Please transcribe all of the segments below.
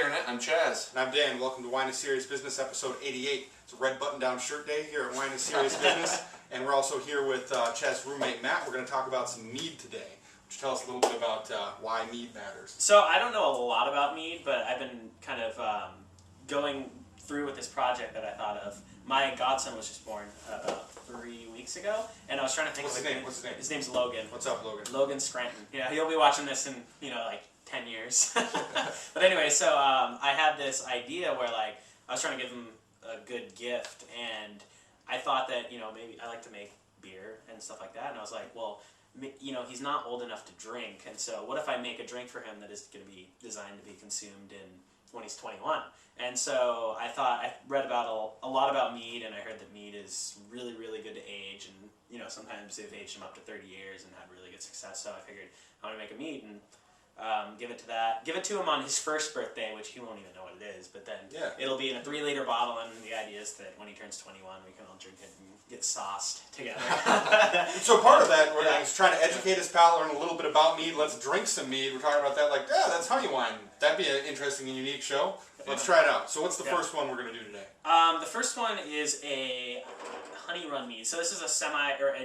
Internet. I'm Chaz. And I'm Dan. Welcome to Wine is Serious Business, episode 88. It's a red button-down shirt day here at Wine is Serious Business. And we're also here with Chaz's roommate, Matt. We're going to talk about some mead today. Would you tell us a little bit about why mead matters? So I don't know a lot about mead, but I've been kind of going through with this project that I thought of. My godson was just born about 3 weeks ago, and I was trying to think What's of his name? What's his name? His name's Logan. What's up, Logan? Logan Scranton. Yeah, he'll be watching this in, like 10 years. But anyway, so I had this idea where, like, I was trying to give him a good gift, and I thought that, maybe I like to make beer and stuff like that, and I was like, well, he's not old enough to drink, and so what if I make a drink for him that is going to be designed to be consumed when he's 21? And so I read about a lot about mead, and I heard that mead is really, really good to age, and sometimes they've aged him up to 30 years and had really good success. So I figured I'm gonna make a mead and give it to him on his first birthday, which he won't even know what it is. But then it'll be in a 3-liter bottle, and the idea is that when he turns 21, we can all drink it and get sauced together. So part of that, we're trying to educate his palate, learn a little bit about mead. Let's drink some mead. We're talking about that, like, that's honey wine. That'd be an interesting and unique show. Let's try it out. So what's the first one we're going to do today? The first one is a Honeyrun mead. So this is a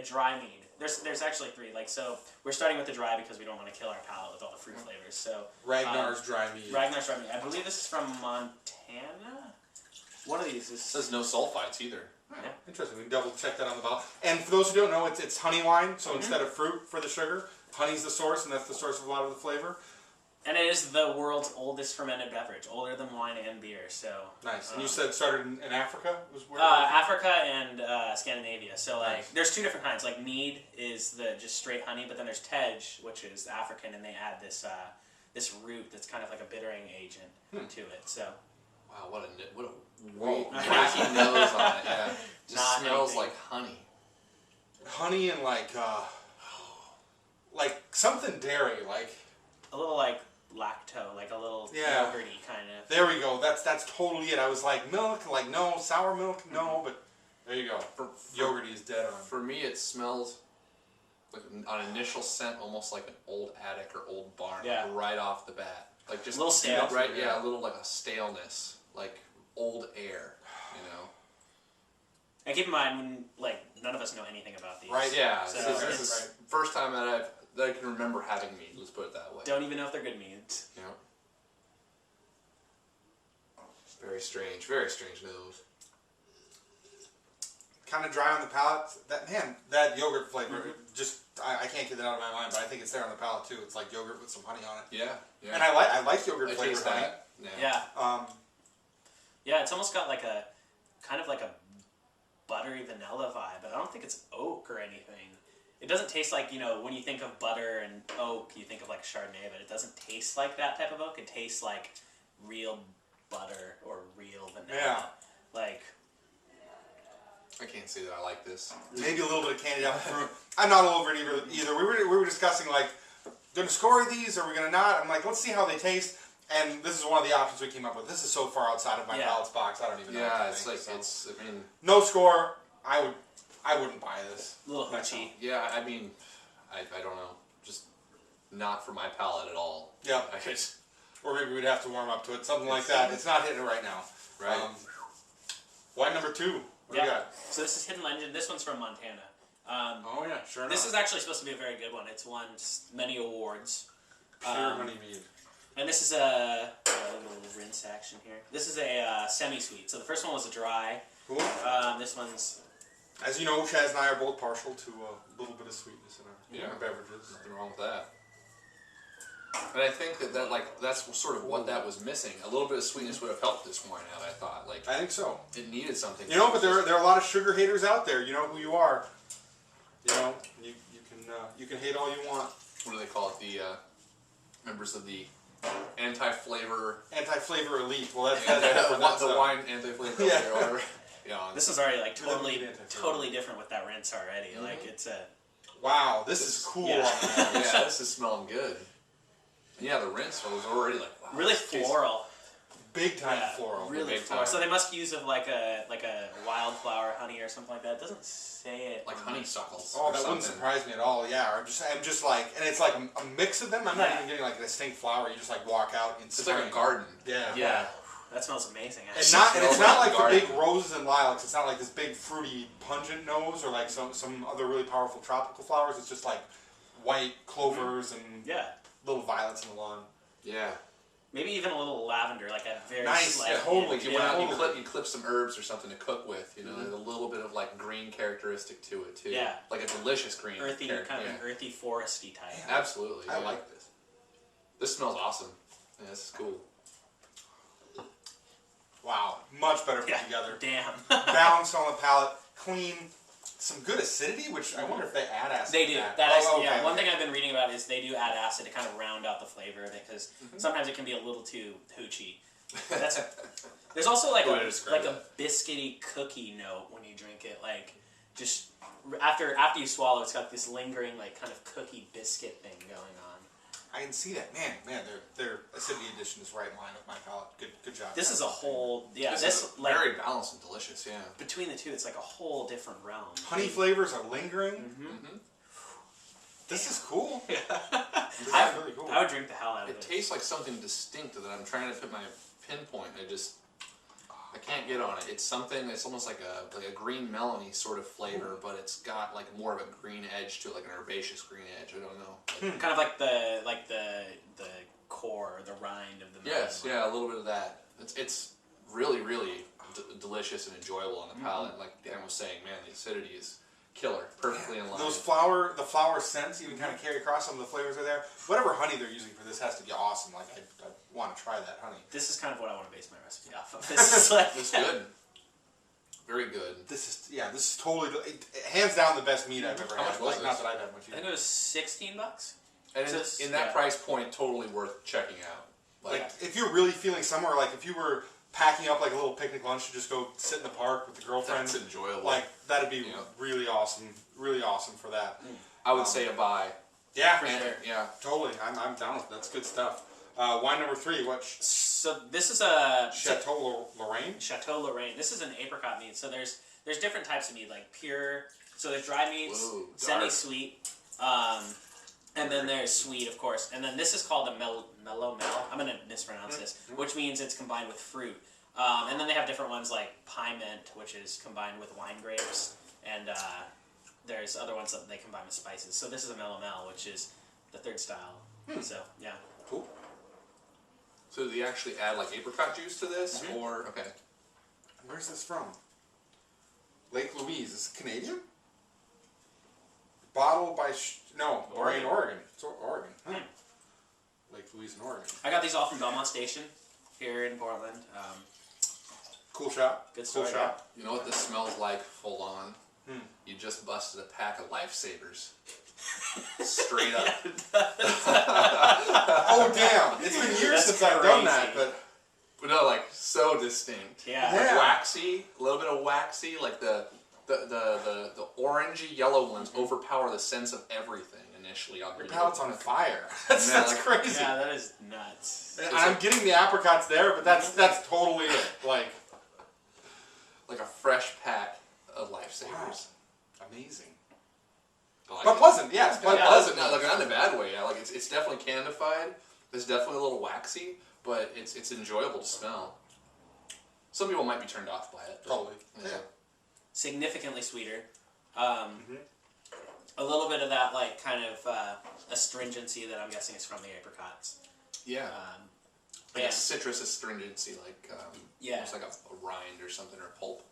dry mead. There's actually 3. So we're starting with the dry because we don't want to kill our palate with all the fruit flavors. So Ragnar's dry mead. Ragnar's dry mead. I believe this is from Montana. One of these is. It says no sulfites either. Yeah. Interesting. We can double check that on the bottle. And for those who don't know, it's honey wine. So instead of fruit for the sugar, honey's the source, and that's the source of a lot of the flavor. And it is the world's oldest fermented beverage, older than wine and beer. So nice. And you said it started in Africa? Was where Africa and Scandinavia. So there's 2 different kinds. Like mead is the just straight honey, but then there's tej, which is African, and they add this this root that's kind of like a bittering agent to it. So wow, what a wacky nose on it. Yeah, just smells like honey. Honey and like something dairy, like a little like lacto, like a little yogurty kind of. There we go. That's totally it. I was like milk, like no sour milk, no, but there you go. Yogurty is dead on. For me, it smells like on initial scent almost like an old attic or old barn, like right off the bat, like just a little stale, right? Yeah, a little like a staleness, like old air, And keep in mind, when none of us know anything about these, right? Yeah, so this is first time that I can remember having mead. Let's put it that way. Don't even know if they're good meads. Yeah. Very strange nose. Kind of dry on the palate. That yogurt flavor, I can't get that out of my mind, but I think it's there on the palate too. It's like yogurt with some honey on it. Yeah. And I like yogurt flavor taste honey. that. Yeah. It's almost got like a kind of like a buttery vanilla vibe, but I don't think it's oak or anything. It doesn't taste like, when you think of butter and oak, you think of like a Chardonnay, but it doesn't taste like that type of oak. It tastes like real butter or real vanilla. Yeah. Like, I can't say that I like this. Maybe a little bit of candied apple fruit. I'm not all over it either. We were discussing, like, going to score these, or we're going to not? I'm like, let's see how they taste. And this is one of the options we came up with. This is so far outside of my palate's box, I don't even know what to think. No score. I wouldn't buy this. A little hoochie. Yeah, I don't know. Just not for my palate at all. Yeah. Or maybe we'd have to warm up to it. Something like that. It's not hitting it right now. Right. Wine number 2. What do you got? So this is Hidden Legend. This one's from Montana. Oh yeah, sure enough. This is actually supposed to be a very good one. It's won many awards. Pure honey mead. And this is a little rinse action here. This is a semi-sweet. So the first one was a dry. Cool. This one's... As you know, Chaz and I are both partial to a little bit of sweetness in our beverages. Nothing wrong with that. But I think that's sort of what that was missing. A little bit of sweetness would have helped this wine out, I thought. I think so. It needed something. But there are a lot of sugar haters out there. You know who you are. You can hate all you want. What do they call it? The members of the anti-flavor elite. Well, that's the wine anti-flavor elite or whatever. Yeah. This is already totally different with that rinse already. Mm-hmm. Like it's a. Wow, this is cool. Yeah. Yeah, this is smelling good. And yeah, the rinse was already like wow, really floral. big time Yeah, floral. really big floral. time. So they must use of like a wildflower honey or something like that. It doesn't say it. Like honeysuckles. Oh, or that wouldn't something. surprise me at all. Yeah, I'm just like, and it's like a mix of them. I'm not Yeah. even getting like a distinct flower. You just like walk out and It's like a garden. Yeah. Yeah, that smells amazing. And Actually. it's Smells not like like a the big garden. roses and lilacs. It's not like this big fruity pungent nose or like some other really powerful tropical flowers. It's just like white clovers and Yeah, little violets in the lawn. Yeah. maybe even a little lavender, like a very Nice, slight. yeah, Totally. Yeah. You went out and Totally. you clip some herbs or something to cook with. You know, there's a little bit of like green characteristic to it too. Yeah. Like a delicious green. Earthy, kind of yeah. an earthy, foresty type. Yeah. Absolutely. I yeah. like this. This smells awesome. Yeah, this is cool. Wow, much better put Yeah. together. Damn. Balanced on the palate, clean, some good acidity, which I wonder if they add acid. They to do. that. That is, okay, yeah. One okay. thing I've been reading about is they do add acid to kind of round out the flavor of it because sometimes it can be a little too hoochie. That's there's also like Way to a describe biscuity cookie note when you drink it. Like just after you swallow, it's got this lingering like kind of cookie biscuit thing going on. I can see that. Man, their acidity addition is right in line with my palate. Good job. This guys. is a whole This This is like very balanced and delicious. Yeah. between the two, it's like a whole different realm. honey flavors are lingering. Mm-hmm. This is cool. This is I, really cool. I would drink the hell out of It it. tastes like something distinct that I'm trying to put my pinpoint. I can't get on it. It's something that's almost like a green melony sort of flavor, but it's got like more of a green edge to it, like an herbaceous green edge. I don't know. Kind of like the core, the rind of the melon. Yes, yeah, a little bit of that. It's really, really delicious and enjoyable on the palate. Like Dan was saying, man, the acidity is killer, perfectly in line. The flower scents even kind of carry across. Some of the flavors are there. Whatever honey they're using for this has to be awesome. Like I want to try that honey. This is kind of what I want to base my recipe off of. This is like It's good. Very good. This is totally hands down the best meat I've ever How had. much was Like, not this? that I've had much I think either. it was $16. And Just- in that yeah. price point, totally worth checking out. Like if you're really feeling somewhere, like if you were packing up like a little picnic lunch to just go sit in the park with the girlfriend, That's enjoyable. like that'd be Yeah. really awesome for that. I would say a buy. Yeah, For sure. Yeah. totally. I'm down with it. That's good stuff. Wine number 3, So this is a Chateau Lorane. Chateau Lorane. This is an apricot mead. So there's different types of mead, like pure. So there's dry meads, Whoa, dark. semi-sweet, and then there's sweet, of course. And then this is called a mellow mel. I'm gonna mispronounce this, which means it's combined with fruit. And then they have different ones like pie mint, which is combined with wine grapes, and there's other ones that they combine with spices. So this is a mellow mel, which is the third style. So yeah. Cool. So do they actually add like apricot juice to this, Mhm. or okay? Where's this from? Lake Louise. Is it Canadian? Bottled by Lorane, Oregon. It's Oregon. Huh. Lake Louise in Oregon. I got these all from Belmont Station here in Portland. Cool shop. Good Cool story, shop. You know what this smells like, full on? Hmm. You just busted a pack of Lifesavers. Straight up. Oh damn! It's been years That's since I've done that, crazy. but But no, like so distinct. Yeah. Yeah. Like waxy, a little bit of waxy, like the orangey yellow ones overpower the sense of everything initially. your palate's on fire. That's Man, like- crazy. Yeah, that is nuts. And I'm getting the apricots there, but that's totally it. Like like a fresh pack of Lifesavers. amazing. I like But it. pleasant, yeah. It's But Yeah. pleasant, not in a bad way. Yeah, like it's definitely candified. It's definitely a little waxy, but it's enjoyable to smell. Some people might be turned off by it. but- Totally. Yeah. Significantly sweeter. A little bit of that, like, kind of astringency that I'm guessing is from the apricots. Yeah. Like Yeah. a citrus astringency, like Yeah. almost like a rind or something, or pulp.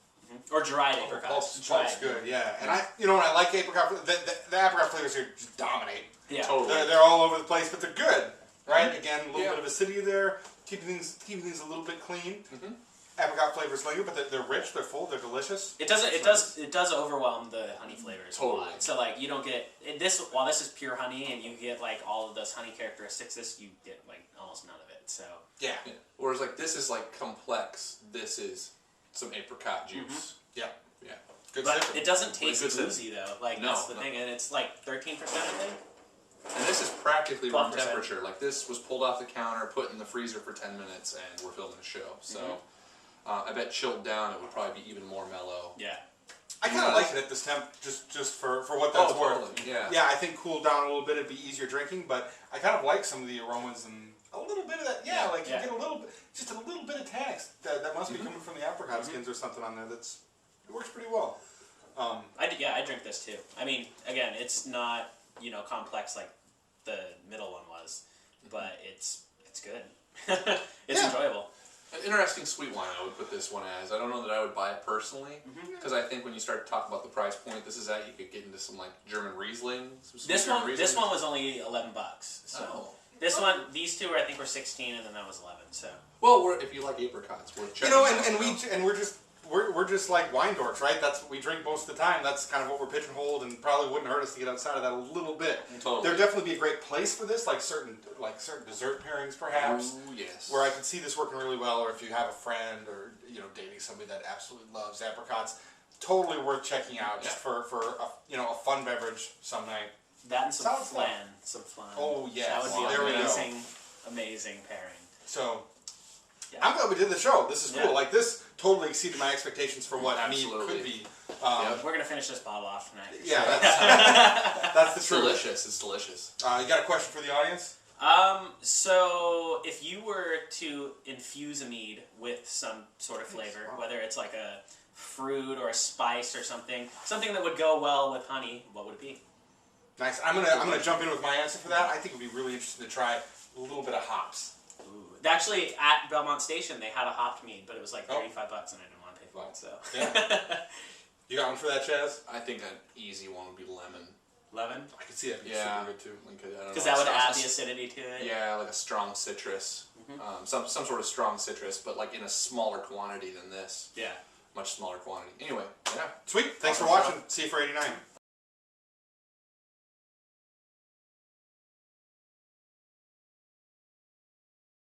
Or dried apricots. Pulp's good, yeah. And when I like apricot, the apricot flavors here just dominate. Yeah. Totally. They're all over the place, but they're good, right? Again, a little Yeah. bit of acidity there, keeping things a little bit clean. Mhm. Apricot flavors linger, but they're rich, they're full, they're delicious. It does overwhelm the honey flavors a Totally. lot. So like you don't get this while this is pure honey and you get like all of those honey characteristics. This you get like almost none of it. So Yeah. Yeah. Whereas like this is like complex. This is some apricot juice. Yeah. Yeah. Good but sipping. it doesn't Really taste good sipping. boozy though. Like No, that's the no. thing, and it's like 13%, I think. And this is practically room 12%. temperature. Like this was pulled off the counter, put in the freezer for 10 minutes, and we're filming a show. So I bet chilled down it would probably be even more mellow. Yeah. I kind of like it at this temp, just for what that's worth. Totally. Yeah. Yeah, I think cooled down a little bit, it'd be easier drinking, but I kind of like some of the aromas and a little bit of that. Yeah, like you get a little bit, just a little bit of tannics that must be coming from the apricot skins or something on there. It works pretty well. I drink this too. I mean, again, it's not complex like the middle one was, but it's good. It's enjoyable. An interesting sweet wine I would put this one as. I don't know that I would buy it personally, because I think when you start to talk about the price point this is at, you could get into some like German Riesling. This one was only $11. So these two I think were 16, and then that was 11. So if you like apricots, we're we're just like wine dorks, right? That's what we drink most of the time. That's kind of what we're pigeonholed, and probably wouldn't hurt us to get outside of that a little bit. Totally. There'd definitely be a great place for this, like certain dessert pairings, perhaps. Ooh, yes. Where I can see this working really well, or if you have a friend or dating somebody that absolutely loves apricots, totally worth checking out just for a fun beverage some night. that and some flan, Oh yes, that would be there amazing pairing. So. Yeah. I'm glad we did the show. This is cool. Like this totally exceeded my expectations for what Mead could be. We're gonna finish this bottle off tonight. Yeah, that's the truth. Delicious. It's delicious. You got a question for the audience? So if you were to infuse a mead with some sort of flavor, whether it's like a fruit or a spice or something that would go well with honey, what would it be? Nice. I'm gonna jump in with my answer for that. I think it would be really interesting to try a little bit of hops. Ooh. Actually, at Belmont Station, they had a hopped mead, but it was like $35, and I didn't want to pay for it. So. Yeah. You got one for that, Chaz? I think an easy one would be lemon. Lemon? I could see that being super good too. Because that would add the acidity to it. Yeah, like a strong citrus. Some sort of strong citrus, but like in a smaller quantity than this. Yeah. Much smaller quantity. Anyway, yeah. Sweet. Thanks for watching. See you for 89.